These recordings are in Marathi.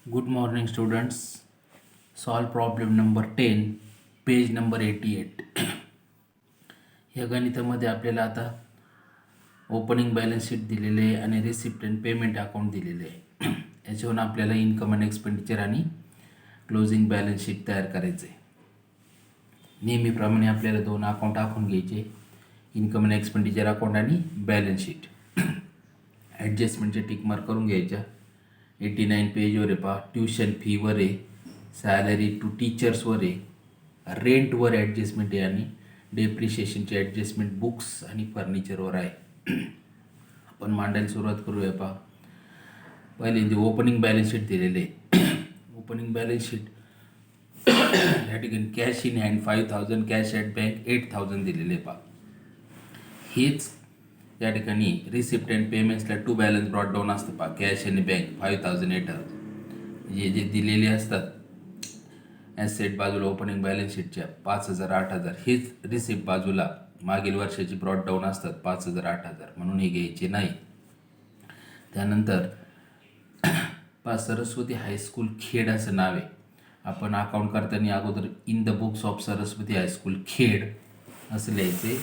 Good morning, students. Solve problem number 10, page number 88. या गणितामध्ये आपल्याला आता ओपनिंग बॅलन्स शीट दिलेले आहे आणि रिसिप्ट अँड पेमेंट अकाउंट दिलेले आहे. याच्यावरून आपल्याला इन्कम अँड एक्सपेंडिचर आणि क्लोजिंग बॅलन्स शीट तयार करायचे आहे. नेहमीप्रमाणे आपल्याला दोन अकाउंट आखून घ्यायचे, इन्कम अँड एक्सपेंडिचर अकाउंट आणि बॅलन्स शीट. ॲडजस्टमेंटचे टिक मार्क करून घ्यायच्या. 89 पेजवर आहे पहा. ट्युशन फीवर आहे, सॅलरी टू टीचर्सवर आहे, रेंटवर ॲडजस्टमेंट आहे आणि डेप्रिशिएशनचे ॲडजस्टमेंट बुक्स आणि फर्निचरवर आहे. आपण मांडायला सुरुवात करूया पहा. पहिल्यांदा ओपनिंग बॅलन्स शीट दिलेले आहे. ओपनिंग बॅलन्स शीट या ठिकाणी cash in hand 5000, cash at bank 8000 दिलेले आहे पहा. हेच या ठिकाणी रिसिप्ट अँड पेमेंट्सला टू बॅलन्स ब्रॉट डाऊन असतं पहा. कॅश आणि बँक 5000, 8000 जे दिलेले असतात ॲसेट बाजूला ओपनिंग बॅलन्स शीटच्या 5000, 8000 हेच रिसिप्ट बाजूला मागील वर्षाची ब्रॉट डाऊन असतात 5000, 8000 म्हणून हे घ्यायचे नाही. त्यानंतर सरस्वती हायस्कूल खेड असं नाव आहे. आपण अकाउंट करताना अगोदर in the books of Saraswati high school Khed असं लिहायचे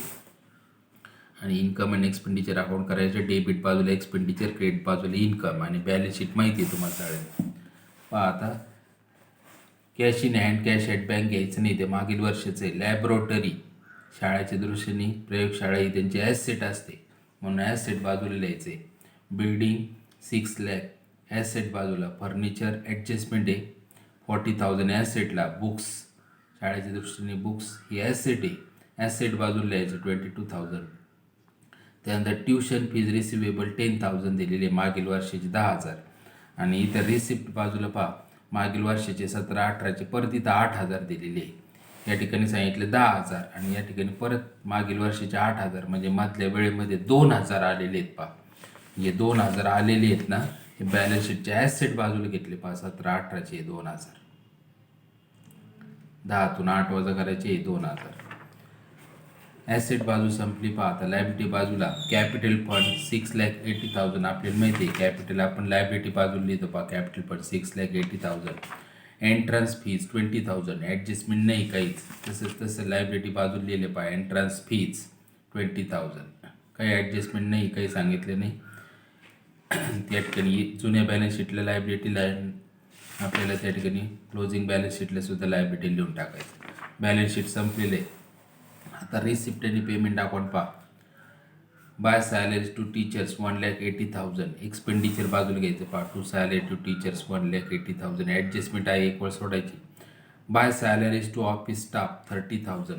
आणि इन्कम अँड एक्सपेंडिचर अकाउंट करायचं. डेबिट बाजूला एक्सपेंडिचर, क्रेडिट बाजूला इन्कम आणि बॅलन्स शीट माहिती आहे तुम्हाला सगळ्यांना. पहा आता cash in hand, cash at bank घ्यायचं नाही, ते मागील वर्षाचं आहे. लॅबोरेटरी शाळेच्या दृष्टीने प्रयोगशाळा ही त्यांची ॲसेट असते म्हणून ॲसेट बाजूला लिहायचे. बिल्डिंग 6 लाख ॲसेट बाजूला. फर्निचर ॲडजस्टमेंट आहे 40,000 ॲसेटला. बुक्स शाळेच्या दृष्टीने बुक्स ही ॲसेट आहे, ॲसेट बाजूला लिहायचं 22,000. त्यानंतर ट्युशन फीज रिसिवेबल 10,000 दिलेले, मागील वर्षाचे 10,000 आणि इतर रिसिप्ट बाजूला पहा. मागील वर्षाचे 17, 18चे परत इथं 8,000 दिलेले आहे. या ठिकाणी सांगितले 10,000 आणि या ठिकाणी परत मागील वर्षाचे 8,000 म्हणजे मधल्या वेळेमध्ये 2,000 आलेले आहेत पहा. म्हणजे 2,000 आलेले आहेत ना, हे बॅलन्स शीटचे ॲसेट बाजूला घेतले पहा. 17, 18चे 2,000. 10तून 8 वजा करायचे 2,000. ॲसेट बाजू संपली पहा. आता लायबिलिटी बाजूला कॅपिटल फंड 6,80,000 आपल्याला माहिती आहे. कॅपिटल आपण लायबिलिटी बाजूला लिहितो पहा. Capital fund 6,80,000. Entrance fees 20,000. Adjustment नाही काहीच, तसं लायबिलिटी बाजूला लिहिले पहा. Entrance fees 20,000. काही ॲडजस्टमेंट नाही, काही सांगितले नाही. त्या ठिकाणी जुन्या बॅलन्स शीटला लायबिलिटीला आपल्याला त्या ठिकाणी क्लोजिंग बॅलन्स शीटला सुद्धा लायबिलिटी लिहून टाकायचं. बॅलन्स शीट संपलेले. आता रिसिप्ट आणि पेमेंट अकाउंट पहा. By salaries to teachers 1,80,000. Expenditure बाजूला घ्यायचं पहा. To salary to teachers 1,80,000. Adjustment आहे 1 सोडायची. By salaries to office staff 30,000.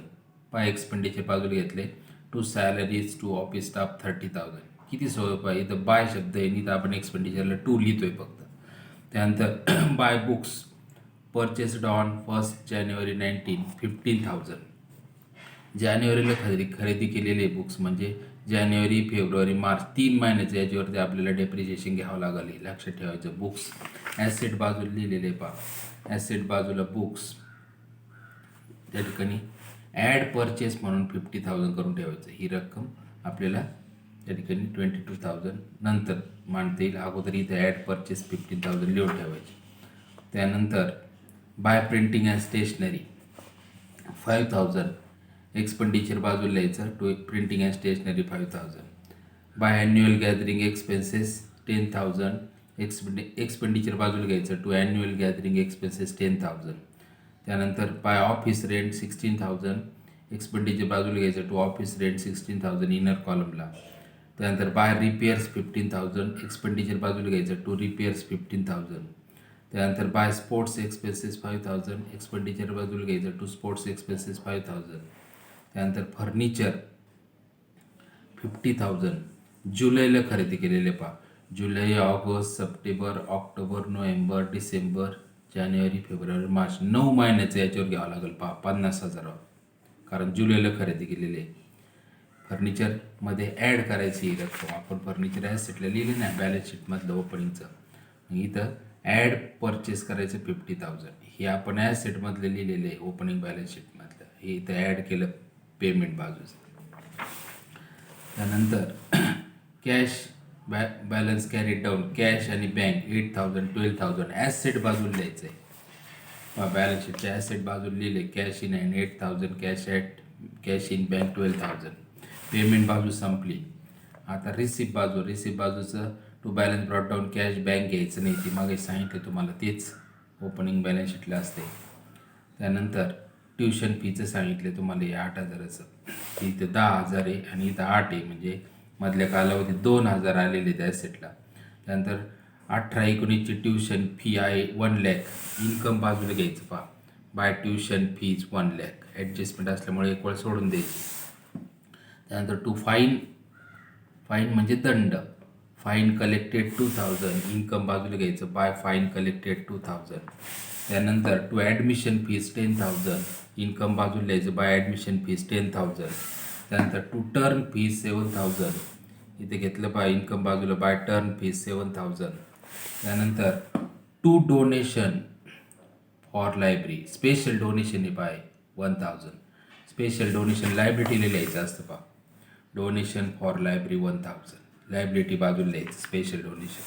By expenditure बाजूला घेतले. To salaries to office staff 30,000. किती सोपं आहे. इथं बाय शब्द आहे, इथं आपण एक्सपेंडिचरला टू लिहितोय फक्त. त्यानंतर बाय बुक्स परचेस्ड ऑन 1 जानेवारी 19, 15,000. जानेवारीला खरेदी केलेले बुक्स म्हणजे जानेवारी, फेब्रुवारी, मार्च 3 महिन्याचं. याच्यावरती आपल्याला डेप्रिशिएशन घ्यावं लागेल, लक्षात ठेवायचं. बुक्स ॲसेट बाजूला लिहिलेले पहा. ॲसेट बाजूला बुक्स. त्या ठिकाणी ॲड परचेस म्हणून 50,000 करून ठेवायचं. ही रक्कम आपल्याला त्या ठिकाणी 22,000 नंतर मांडता येईल. अगोदर इथं ॲड परचेस 15,000 लिहून ठेवायचे. त्यानंतर by printing and stationery 5,000. Expenditure बाजूला लिहायचं. To printing and stationery 5,000. By annual gathering expenses 10,000. Expenditure बाजूला घ्यायचं. To annual gathering expenses 10,000. त्यानंतर बाय ऑफिस रेंट 16,000. एक्सपेंडिचर बाजूला घ्यायचं. टू ऑफिस रेंट 16,000 इनर कॉलमला. त्यानंतर बाय रिपेअर्स 15,000. एक्सपेंडिचर बाजूला घ्यायचं. To repairs 15,000. त्यानंतर बाय स्पोर्ट्स एक्सपेन्सेस 5,000. एक्सपेंडिचर बाजूला घ्यायचं. To sports expenses 5,000. त्यानंतर फर्निचर 50,000 जुलैला खरेदी केलेले पहा. जुलै, ऑगस्ट, सप्टेंबर, ऑक्टोबर, नोव्हेंबर, डिसेंबर, जानेवारी, फेब्रुवारी, मार्च 9 महिन्याचं याच्यावर घ्यावं लागेल पहा. 50,000 कारण जुलैला खरेदी केलेले. फर्निचरमध्ये ॲड करायची ही रक्कम. आपण फर्निचर ॲसेटला लिहिले नाही बॅलन्स शीटमधलं ओपनिंगचं. इथं ॲड परचेस करायचं 50,000. हे आपण ॲसेटमधलं लिहिलेलं आहे ओपनिंग बॅलन्स शीटमधलं. हे इथं ॲड केलं पेमेंट बाजूचं. त्यानंतर cash balance carried down cash आणि बँक 8,000 12,000 ॲसेट बाजूला लिहायचं आहे. बॅलन्स शीटच्या ॲसेट बाजूला लिहिले cash in hand 8,000 cash in bank 12,000. Payment बाजू संपली. आता रिसिप्ट बाजूचं to balance brought down cash bank घ्यायचं नाही, ती मागे सांगितलं तुम्हाला, तेच ओपनिंग बॅलन्स शीटला असते. त्यानंतर ट्युशन फीचं सांगितलं तुम्हाला हे 8,000चं, इथं 10,000 आहे आणि इथं 8 आहे, म्हणजे मधल्या कालावधीत 2,000 आलेले त्या ॲसेटला. त्यानंतर 18-19ची ट्युशन फी आहे 1,00,000. इन्कम बाजूला घ्यायचं पहा, बाय ट्युशन फीज 1,00,000. ॲडजस्टमेंट असल्यामुळे एक वेळ सोडून द्यायची. त्यानंतर टू फाईन म्हणजे दंड, फाईन कलेक्टेड 2,000. इन्कम बाजूला घ्यायचं बाय फाईन कलेक्टेड 2,000. त्यानंतर टू ॲडमिशन फीज 10,000. इन्कम बाजूला द्यायचं बाय ॲडमिशन फीज 10,000. त्यानंतर टू टर्न फीज 7,000. इथे घेतलं बाय इन्कम बाजूला बाय टर्न फीज 7,000. त्यानंतर to donation for library, special donation आहे बाय 1,000. स्पेशल डोनेशन लायब्ररीला लिहायचं असतं पहा, डोनेशन फॉर लायब्ररी 1,000. लायब्ररी बाजूला लिहायचं स्पेशल डोनेशन.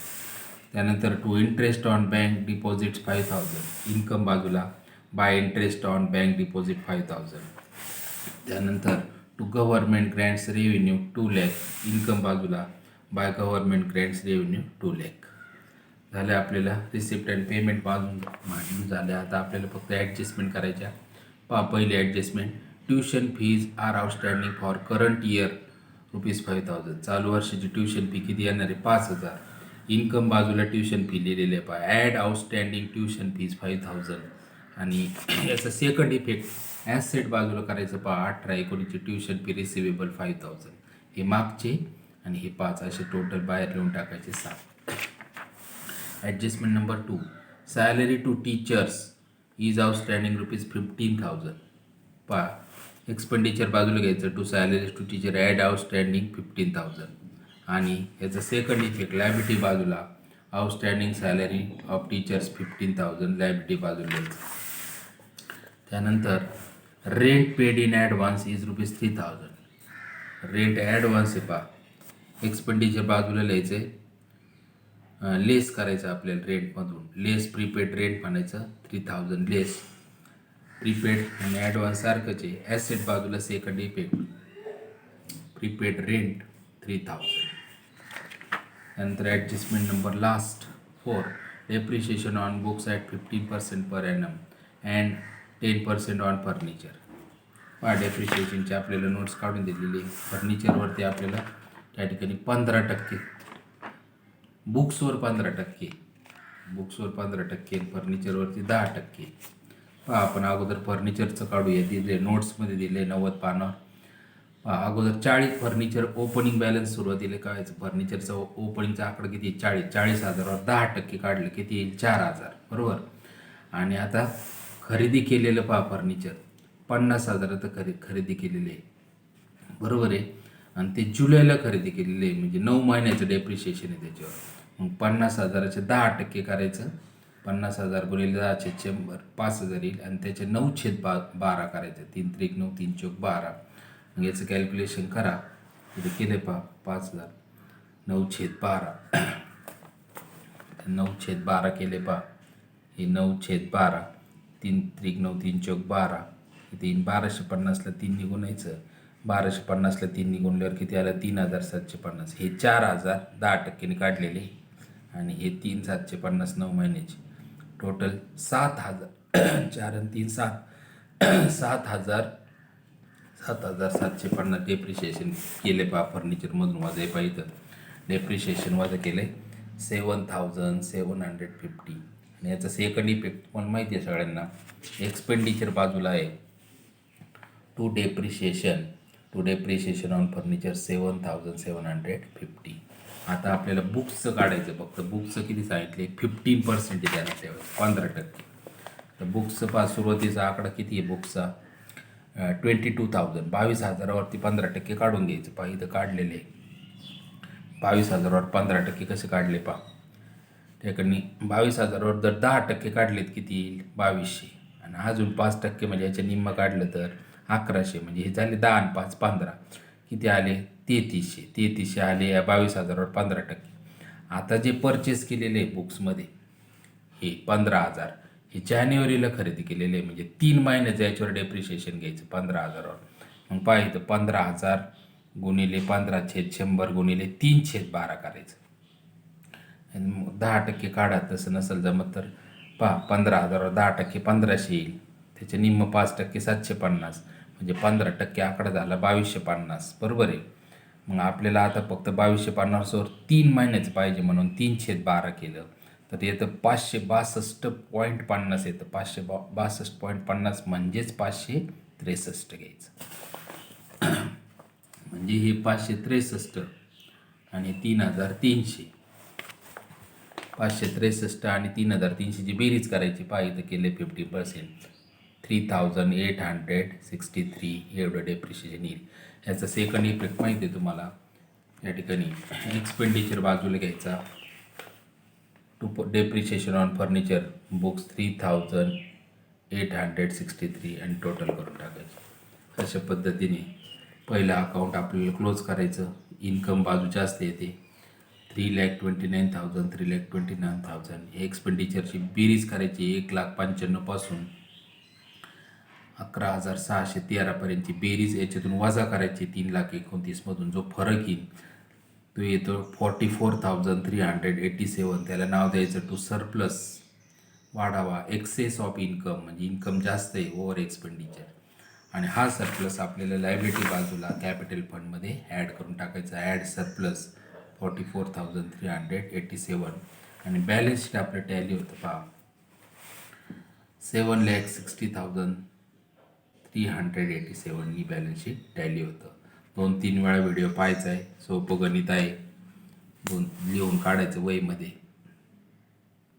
त्यानंतर to interest on bank deposits 5,000. Income बाजूला by interest on bank deposit 5,000. त्यानंतर to government grants revenue 2,00,000. Income बाजूला बाय गव्हर्नमेंट ग्रँट्स रेव्हेन्यू 2,00,000. झालं आपल्याला रिसिप्ट अँड पेमेंट बाजून मांडून झालं. आता आपल्याला फक्त ॲडजस्टमेंट करायच्या. पहिली adjustment, tuition fees are outstanding for current year ₹5,000. चालू वर्षाची ट्युशन फी किती येणार आहे? 5,000. इन्कम बाजूला ट्युशन फी लिहिलेली आहे पहा, ॲड आउटस्टँडिंग ट्युशन फीज 5,000. आणि याचा सेकंड इफेक्ट ॲसेट बाजूला करायचं पहा, 18-19ची ट्युशन फी रिसिवेबल 5,000. हे मागचे आणि हे 5 असे टोटल बाहेर लिहून टाकायचे 7. Adjustment number 2, salary to teachers is outstanding ₹15,000. पहा एक्सपेंडिचर बाजूला घ्यायचं, to salaries to teacher add outstanding 15,000. आणि याचा सेकंड इफेक्ट लायबिलिटी बाजूला outstanding salary of teachers 15,000 liability बाजूला घ्यायचं. त्यानंतर rent paid in advance is ₹3,000. Rent advance आहे पहा, एक्सपेंडिचर बाजूला लिहायचं आहे, लेस करायचं आपल्याला रेंटमधून, लेस प्रीपेड रेंट म्हणायचं 3,000 लेस प्रीपेड आणि ॲडव्हान्स सारखंच आहे. ॲसेट बाजूला सेकंड इफेक्ट प्रीपेड रेंट 3,000. नंतर adjustment number last 4, depreciation on books at 15% per annum and 10% on furniture. डेप्रिशिएशनचे आपल्याला नोट्स काढून दिलेली. फर्निचरवरती आपल्याला त्या ठिकाणी 15%, बुक्सवर 15%, बुक्सवर 15% फर्निचरवरती 10%. आपण अगोदर फर्निचरचं काढूया, दिले नोट्समध्ये दिले 90 पानावर. अगोदर 40 फर्निचर ओपनिंग बॅलन्स सुरुवातीला काढायचं. फर्निचरचं ओपनिंगचा आकडा किती? 40,000वर 10% काढलं किती येईल? 4,000, बरोबर. आणि आता खरेदी केलेलं फर्निचर 50,000 तर खरेदी केलेले आहे, बरोबर आहे. आणि ते जुलैला खरेदी केलेले आहे, म्हणजे 9 महिन्याचं डेप्रिशिएशन आहे त्याच्यावर. मग 50,000चे 10% करायचं, 50,000 गुणिले 10 100, 5,000 येईल. आणि त्याचे 9/12 करायचं, 3 त्रिक 9 3 चौक 12. मग याचं कॅल्क्युलेशन करा, इथे केले 5,000 9/12, 9/12 केले हे 9/12, 3 त्रिक 9 3 चौक 12. इथे 1250ला 3 निघून यायचं, 1250ला 3 निघूनल्यावर किती आलं? 3,750. हे 4,000 10%ने काढलेले आणि हे 3,750 9 महिन्याचे, टोटल 7,000. 4 आणि 3 7, 7,750 डेप्रिशिएशन केले फर्निचरमधून वजा पाहिजे. डेप्रिशिएशन वजा केले 7,750. आणि याचा सेकंड इफेक्ट तुम्हाला माहिती आहे सगळ्यांना, एक्सपेंडिचर बाजूला आहे टू डेप्रिशिएशन ऑन फर्निचर 7,750. आता आपल्याला बुक्सचं काढायचं. फक्त बुक्सचं किती सांगितले? 15% द्यायला ठेवायचं, 15%. तर बुक्सचं सुरुवातीचा आकडा किती आहे बुक्सचा? 22,000. 22,000वरती 15% काढून घ्यायचं. इथं काढलेले 22,000वर 15% कसे काढले त्याकडनी 22,000वर जर 10% काढलेत किती येईल? 2,200. आणि अजून 5% म्हणजे याच्या निम्म काढलं तर 1,100. म्हणजे हे झाले 10 आणि 5 15, किती आले? 3,300 आले या 22,000वर 15%. आता जे परचेस केलेले आहे बुक्समध्ये हे 15,000 हे जानेवारीला खरेदी केलेले आहे, म्हणजे 3 महिन्याचं याच्यावर डेप्रिशिएशन घ्यायचं 15,000वर. मग पाहिजे 15,000 गुणिले 15/100 गुणिले 3/12 करायचं. आणि मग 10% काढा, तसं नसेल जमत तर 15,000वर 10% 1500 येईल, त्याच्या निम्म 5% 750, म्हणजे 15% आकडा झाला 2250, बरोबर आहे. मग आपल्याला आता फक्त 2250वर 3 महिन्याचं पाहिजे, म्हणून 3/12 केलं तर येतं 562.50 येतं. 562.50 म्हणजेच 563 घ्यायचं. म्हणजे हे 563 आणि 3,300, 563 आणि 3,300ची बेरीज करायची पाहिजे तर केले 50%, 3,863 एवढं डेप्रिशिएशन येईल. याचा सेकंड इफेक्ट माहिती आहे तुम्हाला. या ठिकाणी एक्सपेंडिचर बाजूला घ्यायचा, to depreciation on furniture books 3,863 आणि टोटल करून टाकायचं. अशा पद्धतीने पहिलं अकाउंट आपल्याला क्लोज करायचं. इन्कम बाजू जास्त येते, 3,29,000, 3,29,000. एक्सपेंडिचरची बेरीज करायची, 1,95,000 पासून 11,613पर्यंतची बेरीज याच्यातून वजा करायची. 3,29,000 मधून जो फरक येईल तो येतो 44,387. त्याला नाव द्यायचं टू सरप्लस, वाढावा, एक्सेस ऑफ इन्कम, म्हणजे इन्कम जास्त आहे ओव्हर एक्सपेंडिचर. आणि हा सरप्लस आपल्याला लायबिलिटी बाजूला कॅपिटल फंडमध्ये ॲड करून टाकायचा. Add surplus 44,387. आणि बॅलन्स शीट आपलं टॅली होतं 7,60,387 बॅलन्स शीट टॅली होतं. 2-3 वेळा व्हिडिओ पाहायचा आहे, सोपं गणित आहे, लिहून काढायचं वहीमध्ये.